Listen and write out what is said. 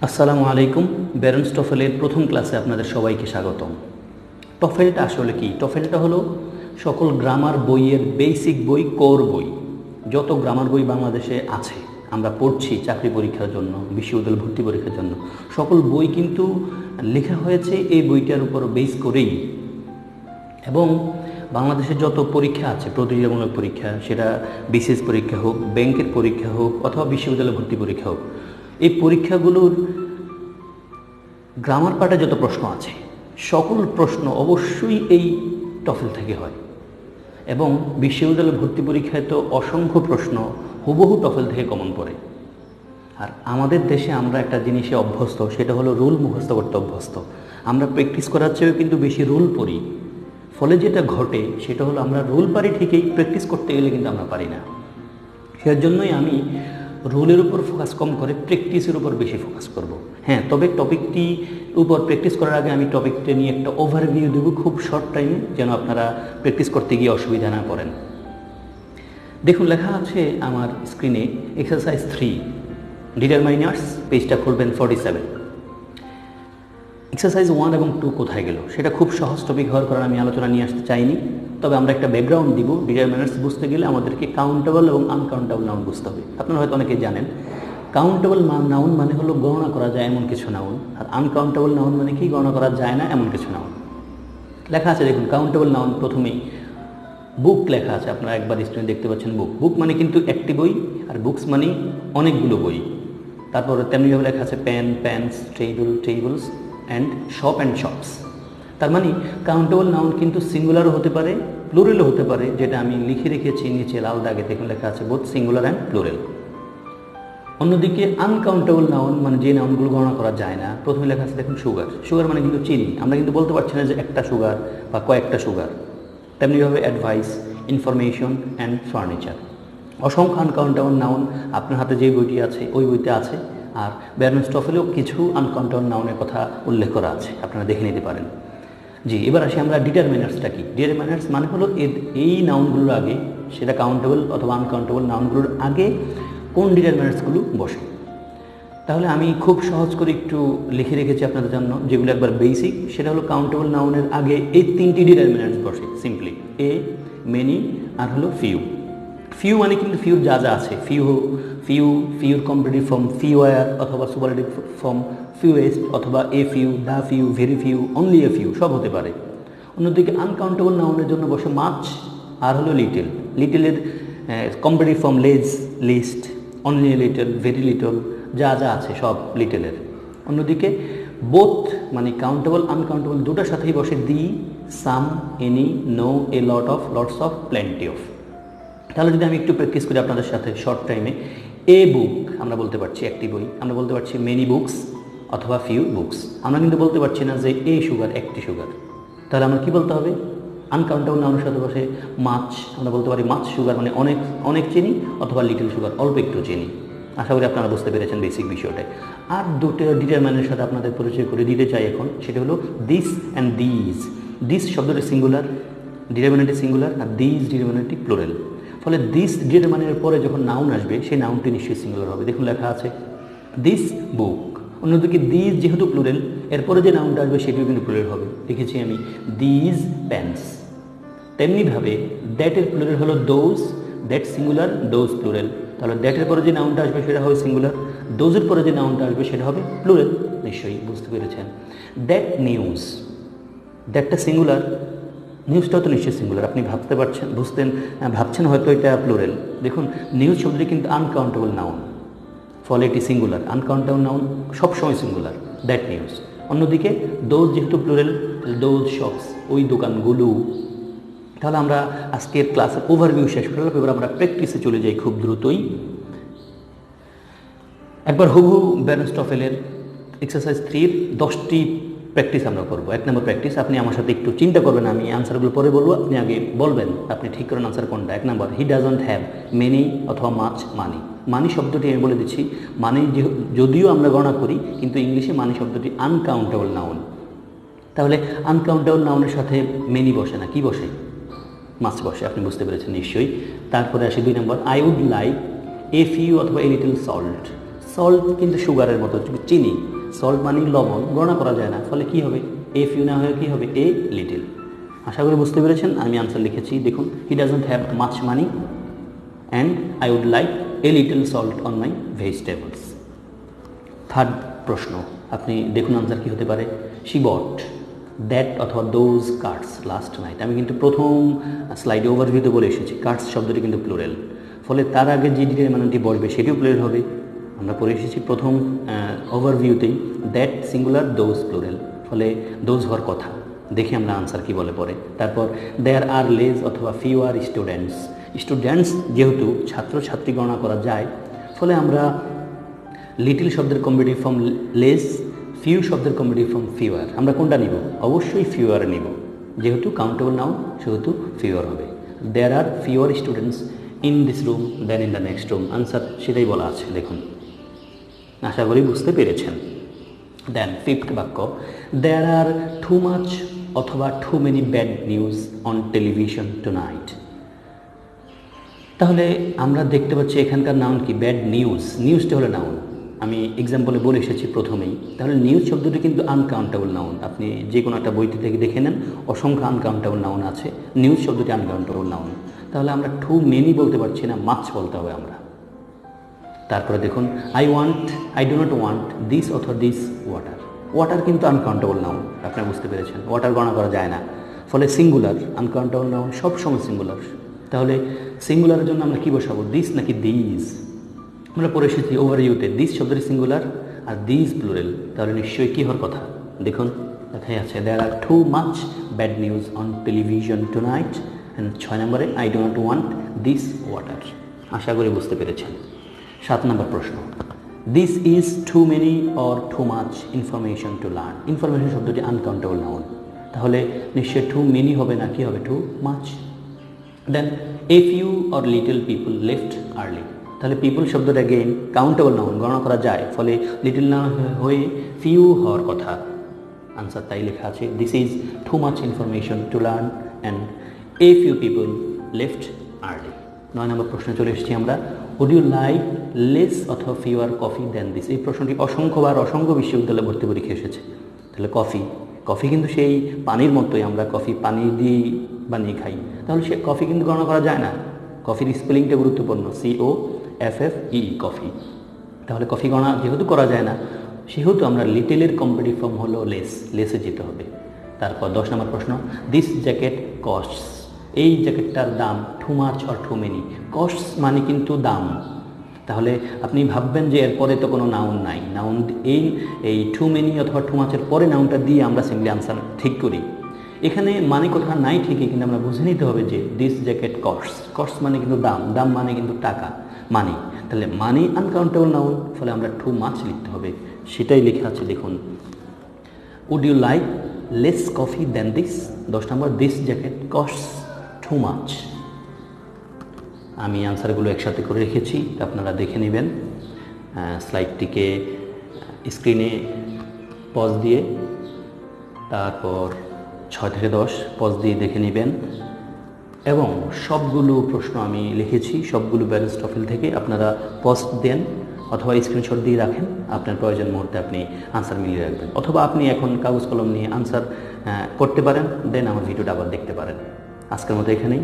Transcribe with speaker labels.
Speaker 1: আসসালামু আলাইকুম। ব্যারন্স টফেলের প্রথম ক্লাসে আপনাদের সবাইকে স্বাগতম। টফেলটা আসলে কি? টফেলটা হলো সকল গ্রামার বইয়ের বেসিক বই, কোর বই। যত গ্রামার বই বাংলাদেশে আছে, আমরা পড়ছি চাকরি পরীক্ষার জন্য, বিশ্ববিদ্যালয় ভর্তি পরীক্ষার জন্য, সকল বই কিন্তু লেখা হয়েছে এই বইটার উপর বেস করেই। এবং বাংলাদেশের যত পরীক্ষা আছে, প্রতিযোগিতামূলক পরীক্ষা, সেটা বিসিএস পরীক্ষা হোক, ব্যাংকের পরীক্ষা হোক, অথবা বিশ্ববিদ্যালয় ভর্তি পরীক্ষা হোক, এই পরীক্ষাগুলোর গ্রামার পার্টে যত প্রশ্ন আছে, সকল প্রশ্ন অবশ্যই এই টফেল থেকে হয়। এবং বিশ্ববিদ্যালয় ভর্তি পরীক্ষায় তো অসংখ্য প্রশ্ন হুবহু টফেল থেকে কমন পড়ে। আর আমাদের দেশে আমরা একটা জিনিসে অভ্যস্ত, সেটা হলো রুল মুখস্থ করতে অভ্যস্ত। আমরা প্র্যাকটিস করার চেয়েও কিন্তু বেশি রুল পড়ি। ফলে যেটা ঘটে সেটা হলো আমরা রুল পারি ঠিকই, প্র্যাকটিস করতে গেলে কিন্তু আমরা পারি না। সের জন্যই আমি রুলের উপর ফোকাস কম করে প্র্যাকটিসের উপর বেশি ফোকাস করব। হ্যাঁ, তবে টপিকটি উপর প্র্যাকটিস করার আগে আমি টপিকটা নিয়ে একটা ওভারভিউ দেবো খুব শর্ট টাইমে, যেন আপনারা প্র্যাকটিস করতে গিয়ে অসুবিধা না পড়েন। দেখুন, লেখা আছে আমার স্ক্রিনে এক্সারসাইজ 3, ডিটারমাইনার্স। পেজটা খুলবেন 47। এক্সারসাইজ 1 এবং 2 কোথায় গেল সেটা খুব সহজ টপিক হওয়ার কারণে আমি আলোচনা নিয়ে আসতে চাইনি। তবে আমরা একটা ব্যাকগ্রাউন্ড দিব। ডিটারমাইনার্স বুঝতে গেলে আমাদেরকে কাউন্টেবল এবং আনকাউন্টেবল নাউন বুঝতে হবে। আপনারা হয়তো অনেকে জানেন, কাউন্টেবল নাউন মানে হলো গণনা করা যায় এমন কিছু নাউন, আর আনকাউন্টেবল নাউন মানে কি? গণনা করা যায় না এমন কিছু নাউন। লেখা আছে দেখুন, কাউন্টেবল নাউন প্রথমেই বুক লেখা আছে, আপনারা একবার স্ক্রিনে দেখতে পাচ্ছেন বুক। বুক মানে কিন্তু একটি বই, আর বুকস মানে অনেকগুলো বই। তারপরে তেমনিভাবে লেখা আছে pen, pens, tables and shops. তার মানে কাউন্টেবল নাউন কিন্তু সিঙ্গুলারও হতে পারে, প্লুরালও হতে পারে, যেটা আমি লিখে রেখেছি নিচে লাল দাগে। দেখুন লেখা আছে বোথ সিঙ্গুলার অ্যান্ড প্লুরাল। অন্যদিকে আনকাউন্টেবল নাউন মানে যে নাউনগুলো গণনা করা যায় না, প্রথমে লেখা আছে দেখুন সুগার। সুগার মানে কিন্তু চিনি। আমরা কিন্তু বলতে পারছি না যে একটা সুগার বা কয়েকটা সুগার। তেমনিভাবে অ্যাডভাইস, ইনফরমেশন অ্যান্ড ফার্নিচার। অসংখ্য আনকাউন্টেবল নাউন আপনার হাতে যে বইটি আছে ওই বইতে আছে। আর ব্যারন্স টফেলেও কিছু আনকাউন্টেবল নাউনের কথা উল্লেখ করা আছে, আপনারা দেখে নিতে পারেন। জি, এবার আসি আমরা ডিটারমিনার্সটা কি। ডিটারমিনার্স মানে হলো এই নাউনগুলোর আগে, সেটা কাউন্টেবল অথবা আনকাউন্টেবল নাউনগুলোর আগে কোন ডিটারমিনার্সগুলো বসে। তাহলে আমি খুব সহজ করে একটু লিখে রেখেছি আপনাদের জন্য, যেগুলো একবার বেসিক। সেটা হলো কাউন্টেবল নাউনের আগে এই 3টি ডিটারমিনার্স বসে সিম্পলি, এ, মেনি আর হলো ফিউ। ফিউ মানে কিন্তু ফিউর যা যা আছে, ফিউর কম্পারেটিভ ফর্ম ফিউয়ার, অথবা সুপারলেটিভ ফর্ম ফিউয়েস্ট, অথবা a few, the few, very few, only a few, সব হতে পারে। অন্যদিকে আনকাউন্টেবল নাউনের জন্য বসে মাচ আর হলো লিটল। লিটলের comparative form less, least, only a little, very little, যা যা আছে সব লিটলের। অন্যদিকে বোথ মানে কাউন্টেবল আনকাউন্টেবল দুটার সাথেই বসে the, some, any, no, a lot of, lots of, plenty of. তাহলে যদি আমি একটু প্র্যাকটিস করি আপনাদের সাথে শর্ট টাইমে, এ বুক আমরা বলতে পারছি একটি বই, আমরা বলতে পারছি মেনি বুকস অথবা ফিউ বুকস। আমরা কিন্তু বলতে পারছি না যে এ সুগার, একটি সুগার। তাহলে আমরা কি বলতে হবে? আনকাউন্টেবল নাউনের সাথে বসে মাছ, আমরা বলতে পারি মাছ সুগার মানে অনেক অনেক চিনি, অথবা লিটল সুগার, অল্প একটু চিনি। আশা করি আপনারা বুঝতে পেরেছেন বেসিক বিষয়টাই। আর দুটো ডিটারমাইনারের সাথে আপনাদের পরিচয় করে দিতে চাই এখন, সেটা হলো দিস অ্যান্ড দিস। দিস শব্দটি সিঙ্গুলার, ডিটারমিনেন্টটি সিঙ্গুলার, আর দিস ডিটারমিনেন্টটি প্লুরাল। ফলে দিস ডিটারমিনেন্টের পরে যখন নাউন আসবে সেই নাউনটি নিশ্চয়ই সিঙ্গুলার হবে। দেখুন লেখা আছে দিস বুক। অন্যদিকে দিস যেহেতু প্লুরাল, এরপরে যে নাউনটা আসবে সেটিও কিন্তু প্লুরাল হবে। লিখেছি আমি দিস পেন্স। তেমনিভাবে দ্যাটের প্লুরাল হলো those, that singular, those plural. তাহলে দ্যাটের পরে যে নাউনটা আসবে সেটা হবে সিঙ্গুলার, দোজের পরে যে নাউনটা আসবে সেটা হবে প্লুরাল। নিশ্চয়ই বুঝতে পেরেছেন। দ্যাট নিউজ, দ্যাটটা সিঙ্গুলার, নিউজটাও তো নিশ্চয়ই সিঙ্গুলার। আপনি ভাবছেন হয়তো এটা প্লুরাল। দেখুন নিউজ শব্দটি কিন্তু আনকাউন্টেবল নাউন, ফলে এটি সিঙ্গুলার। আনকাউন্টেবল নাউন সবসময় সিঙ্গুলার, দ্যাট নিউজ। অন্যদিকে দোজ যেহেতু প্লুরাল, দোজ শপস, ওই দোকানগুলো। তাহলে আমরা আজকের ক্লাসের ওভারভিউ শেষ করলাম। এবার আমরা প্র্যাকটিসে চলে যাই খুব দ্রুতই। একবার হুবহু ব্যারন্স টফেলের এক্সারসাইজ 3-র 10টি প্র্যাকটিস আমরা করবো। 1 নম্বর প্র্যাকটিস, আপনি আমার সাথে একটু চিন্তা করবেন, আমি আনসারগুলো পরে বলবো, আপনি আগে বলবেন আপনি ঠিক করেন আনসার কোনটা। 1 নম্বর, হি ডাজন্ট হ্যাভ মেনি অথবা মাচ মানি। মানি শব্দটি আমি বলে দিচ্ছি, মানি যদিও আমরা গণনা করি, কিন্তু ইংলিশে মানি শব্দটি আনকাউন্টেবল নাউন। তাহলে আনকাউন্টেবল নাউনের সাথে মেনি বসে না, কি বসে? মাছ বসে। আপনি বুঝতে পেরেছেন নিশ্চয়ই। তারপরে আসি 2 নম্বর, I would like a few অথবা এ লিটল সল্ট। সল্ট কিন্তু সুগারের মতো, চিনি, সল্ট মানে লবণ, গণনা করা যায় না, ফলে কি হবে, এ ফিউ না হয়ে কি হবে, এ লিটিল। আশা করি বুঝতে পেরেছেন। আমি আনসার লিখেছি, দেখুন, he doesn't have much money and I would like a little salt on my vegetables. Third প্রশ্ন, আপনি দেখুন আনসার কী হতে পারে। শি বট দ্যাট অথবা দোজ কার্ডস লাস্ট নাইট। আমি কিন্তু প্রথম স্লাইডে ওভারভিউতে বলে এসেছি কার্ডস শব্দটি কিন্তু প্লুরাল, ফলে তার আগে যে ডিটারমিনেন্টটি বসবে সেটিও প্লুরাল হবে। আমরা পড়ে এসেছি প্রথম ওভারভিউতেই দ্যাট সিঙ্গুলার, দোজ প্লুরাল, ফলে দোজ হওয়ার কথা। দেখি আমরা আনসার কি বলে পরে। তারপর দেয়ার আর লেস অথবা ফিউ আর স্টুডেন্টস। স্টুডেন্টস যেহেতু ছাত্রছাত্রী গণনা করা যায়, ফলে আমরা লিটিল শব্দের কম্পিটিভ ফর্ম লেস, ফিউ শব্দের কম্পিটিভ ফর্ম ফিউয়ার। আমরা কোনটা নিব? অবশ্যই ফিউয়ার নিব, যেহেতু কাউন্টেবল নাউন সেহেতু ফিউয়ার হবে। There are fewer students in this room then in the next room. Answer সেটাই বলা আছে, দেখুন, আশা করি বুঝতে পেরেছেন। দেন ফিফথ বাক্য, দেয়ার আর টু মাচ অথবা too many bad news on television tonight. তাহলে আমরা দেখতে পাচ্ছি এখানকার নাউন কি, ব্যাড নিউজ। নিউজটা হলো নাউন, আমি এক্সাম্পলে বলে এসেছি প্রথমেই। তাহলে নিউজ শব্দটি কিন্তু আনকাউন্টেবল নাউন। আপনি যে কোনো একটা বইটি থেকে দেখে নেন, অসংখ্য আনকাউন্টেবল নাউন আছে, নিউজ শব্দটি আনকাউন্টেবল নাউন। তাহলে আমরা টু মেনি বলতে পারছি না, মাছ বলতে হবে আমরা। তারপরে দেখুন, I do not want this অথবা দিস ওয়াটার। ওয়াটার কিন্তু আনকাউন্টেবল নাউন, আপনারা বুঝতে পেরেছেন, ওয়াটার গণনা করা যায় না, ফলে সিঙ্গুলার। আনকাউন্টেবল নাউন সবসময় সিঙ্গুলার। তাহলে সিঙ্গুলারের জন্য আমরা কী বসাবো, দিস নাকি দিস? আমরা পড়ে এসেছি ওভারভিউতে দিস শব্দটি সিঙ্গুলার আর দিস প্লুরাল, তাহলে নিশ্চয়ই কী হওয়ার কথা, দেখুন দেখাই আছে, there are too much bad news on television tonight. And 6 নম্বরে, I do not want this water. আশা করি বুঝতে পেরেছেন। 7 নম্বর প্রশ্ন, this is too many or too much information to learn. Information শব্দটি আনকাউন্টেবল নাউন, তাহলে নিশ্চয়ই too many হবে না, কি হবে, too much. Then a few or little people left early. তাহলে পিপল শব্দটা অ্যাগেইন কাউন্টেবল নাউন, গণনা করা যায়, ফলে লিটল না হয়ে ফিউ হওয়ার কথা। আনসার তাই লেখা আছে, this is two much information to learn and a few people left early. 9 নম্বর প্রশ্নে চলে এসেছি আমরা, উড ইউ লাইক লেস অথবা ফিউয়ার কফি দেন দিস। এই প্রশ্নটি অসংখ্যবার অসংখ্য বিশ্ববিদ্যালয়ে ভর্তি পরীক্ষা এসেছে। তাহলে কফি কিন্তু সেই পানির মতোই, আমরা কফি পানি দিয়ে বানিয়ে খাই, তাহলে সে কফি কিন্তু গণনা করা যায় না। কফির স্পেলিংটা গুরুত্বপূর্ণ, COFFE, কফি। তাহলে কফি গণনা যেহেতু করা যায় না, সেহেতু আমরা লিটেলের কম্পিটিভ ফর্ম হলো লেসে যেতে হবে। তারপর 10 নম্বর প্রশ্ন, দিস জ্যাকেট কস্টস। এই জ্যাকেটটার দাম too much or too many. Costs মানে কিন্তু দাম, তাহলে আপনি ভাববেন যে এরপরে তো কোনো নাউন নাই, নাউন এই টু মেনি অথবা টু মাচের পরে নাউনটা দিয়ে আমরা সিম্পলি আনসার ঠিক করি। এখানে মানে কথা নাই ঠিকই, কিন্তু আমরা বুঝে নিতে হবে যে দিস জ্যাকেট কস্টস মানে কিন্তু দাম মানে কিন্তু টাকা, মানি। তাহলে মানি আনকাউন্টেবল নাউন, ফলে আমরা টু মাচ লিখতে হবে, সেটাই লেখা আছে, দেখুন, would you like less coffee than this. 10 নম্বর, this jacket costs too much. আমি আনসারগুলো একসাথে করে রেখেছি, আপনারা দেখে নেবেন। স্লাইডটিকে স্ক্রিনে পজ দিয়ে, তারপর 6 থেকে 10 পজ দিয়ে দেখে নেবেন। এবং সবগুলো প্রশ্ন আমি লিখেছি, সবগুলো ব্যালেন্স টফেল থেকে। আপনারা পজ দেন অথবা স্ক্রিনশট দিয়ে রাখেন, আপনার প্রয়োজন মুহূর্তে আপনি আনসার মিলিয়ে রাখবেন, অথবা আপনি এখন কাগজ কলম নিয়ে আনসার করতে পারেন, দেন আমার ভিডিওটা আবার দেখতে পারেন। আজকের মতো এখানেই।